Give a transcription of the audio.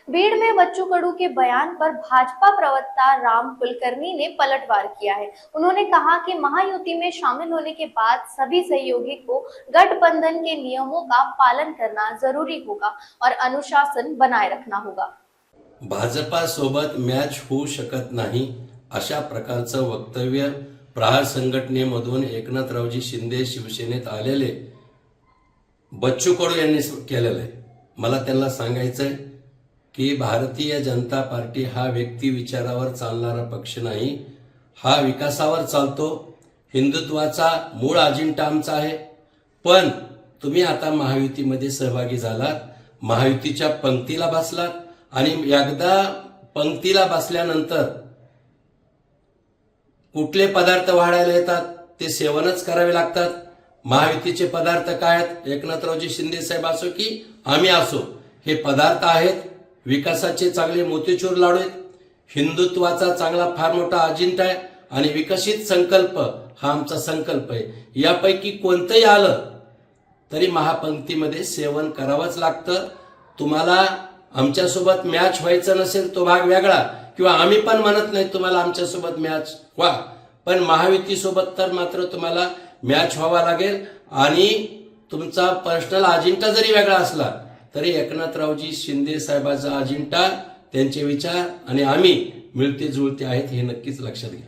भीड़ में बच्चू कडू के बयान पर भाजपा प्रवक्ता राम कुलकर्णी ने पलटवार किया है। उन्होंने कहा कि महायुति में शामिल होने के बाद सभी सहयोगी को गठबंधन के नियमों का पालन करना जरूरी होगा और अनुशासन बनाए रखना होगा। भाजपा सोबत मॅच होऊ शकत नाही अशा प्रकारचं वक्तव्य प्रहार संघटनेमधून एकनाथरावजी शिंदे शिवसेनेत आलेले बच्चू कडू यांनी केलेलं आहे। मला त्यांना सांगायचंय की भारतीय जनता पार्टी हा व्यक्ती विचारावर चालणारा पक्ष नाही, हा विकासावर चालतो। हिंदुत्वाचा मूळ अजेंडा आमचा आहे। पण तुम्ही आता महायुतीमध्ये सहभागी झालात, महायुतीच्या पंक्तीला बसलात आणि एकदा पंक्तीला बसल्यानंतर कुठले पदार्थ वाढायला येतात ते सेवनच करावे लागतात। महायुतीचे पदार्थ काय आहेत? एकनाथरावजी शिंदे साहेब असो की आम्ही असो, हे पदार्थ आहेत विकासाचे चांगले मोतीचूर लाडू आहेत, हिंदुत्वाचा चांगला फार मोठा अजेंडा आहे आणि विकसित संकल्प हा आमचा संकल्प आहे। यापैकी कोणतंही आलं तरी महापंक्तीमध्ये सेवन करावंच लागतं। तुम्हाला आमच्यासोबत मॅच व्हायचं नसेल तो भाग वेगळा, किंवा आम्ही पण म्हणत नाही तुम्हाला आमच्यासोबत मॅच व्हा, पण महायुती सोबत तर मात्र तुम्हाला मॅच व्हावा लागेल। आणि तुमचा पर्सनल अजेंडा जरी वेगळा असला तरी एकनाथरावजी शिंदे साहेबांचा अजेंडा, त्यांचे विचार आणि आम्ही मिळते जुळते आहेत हे नक्कीच लक्षात घ्या।